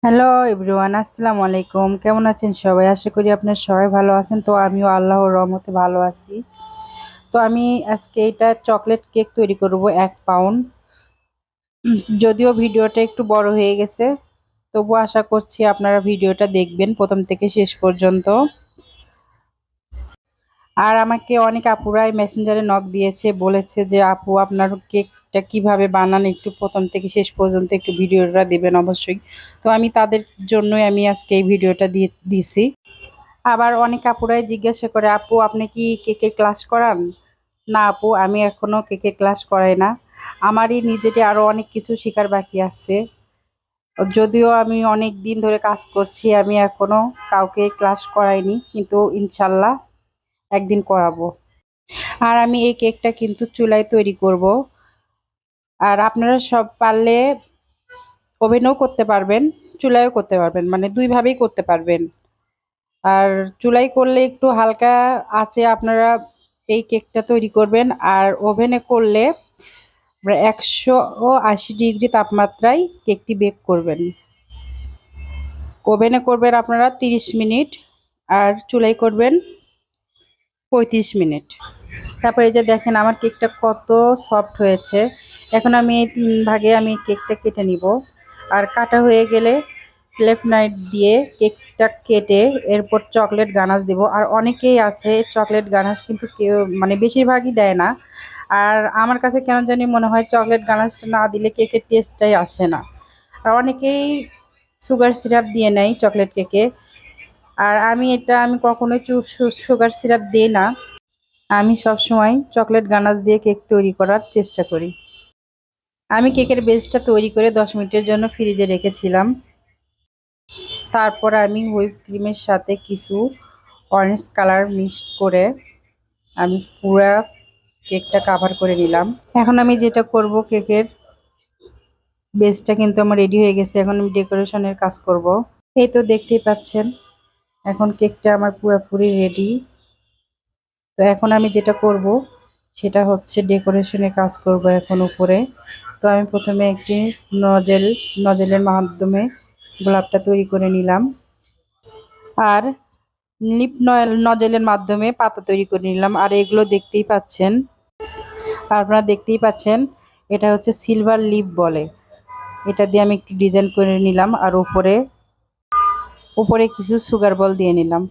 Hello everyone, আসসালামু আলাইকুম। কেমন আছেন সবাই? আশা করি আপনার সবাই ভালো আছেন। তো আমিও আল্লাহর রহমতে ভালো আছি। তো আমি আজকে এটা চকলেট কেক তৈরি করব 1 পাউন্ড। যদিও ভিডিওটা একটু বড় হয়ে গেছে, তবু আশা করছি আপনারা ভিডিওটা দেখবেন প্রথম থেকে শেষ পর্যন্ত। আর আমাকে অনেক আপুরাই মেসেঞ্জারে নক দিয়েছে, বলেছে যে আপু আপনার কেকটা কিভাবে বানান, একটু প্রথম থেকে শেষ পর্যন্ত একটু ভিডিওটা দেবেন অবশ্যই। তো আমি তাদের জন্যই আজকে এই ভিডিওটা দিছি। আবার অনেক আপুরাই জিজ্ঞাসা করে, আপু আপনি কি কেকের ক্লাস করান? না আপু, আমি এখনো কেকের ক্লাস করাই না। আমারই নিজেকে আরো অনেক কিছু শেখার বাকি আছে। যদিও আমি অনেক দিন ধরে কাজ করছি, আমি এখনো কাউকে ক্লাস করাইনি, কিন্তু ইনশাল্লাহ একদিন করাবো। আর আমি এই কেকটা কিন্তু চুলায় তৈরি করব। আর আপনারা সব পারলে ওভেনেও করতে পারবেন, চুলায়ও করতে পারবেন, মানে দুইভাবেই করতে পারবেন। আর চুলায় করলে একটু হালকা আঁচে আপনারা এই কেকটা তৈরি করবেন। আর ওভেনে করলে 180 ডিগ্রি তাপমাত্রায় কেকটি বেক করবেন। ওভেনে করবেন আপনারা 30 মিনিট, আর চুলায় করবেন 35 মিনিট। তারপরে এই যে দেখেন আমার কেকটা কত সফট হয়েছে। এখন আমি এই 3 ভাগে আমি কেকটা কেটে নিব। আর কাটা হয়ে গেলে লেফট নাইট দিয়ে কেকটা কেটে এরপর চকলেট গানাশ দিব। আর অনেকেই আছে চকলেট গানাশ কিন্তু কেউ, মানে বেশিরভাগই দেয় না। আর আমার কাছে কেন জানি মনে হয় চকলেট গানাশটা না দিলে কেকের টেস্টটাই আসে না। আর অনেকেই সুগার সিরাপ দিয়ে নেয় চকলেট কেকে। আর আমি কখনোই সুগার সিরাপ দিই না। আমি সবসময় চকলেট গানাশ দিয়ে কেক তৈরি করার চেষ্টা করি। আমি কেকের বেসটা তৈরি করে 10 মিনিটের জন্য ফ্রিজে রেখেছিলাম। তারপর আমি হুইপ ক্রিমের সাথে কিছু অরেঞ্জ কালার মিক্স করে আমি পুরা কেকটা কাভার করে নিলাম। এখন আমি যেটা করব, কেকের বেসটা কিন্তু আমার রেডি হয়ে গেছে। এখন আমি ডেকোরেশনের কাজ করব। এই তো দেখতেই পাচ্ছেন, এখন কেকটা আমার পুরোপুরি রেডি। তো এখন আমি যেটা করব সেটা হচ্ছে ডেকোরেশনের কাজ করব এখন উপরে। তো আমি প্রথমে একটি নজেলের মাধ্যমে গোলাপটা তৈরি করে নিলাম। আর লিপ নজেলের মাধ্যমে পাতা তৈরি করে নিলাম। আর এগুলো দেখতেই পাচ্ছেন, আপনারা দেখতেই পাচ্ছেন, এটা হচ্ছে সিলভার লিপ বলে। এটা দিয়ে আমি একটু ডিজাইন করে নিলাম। আর উপরে উপরে কিছু সুগার বল দিয়ে নিলাম।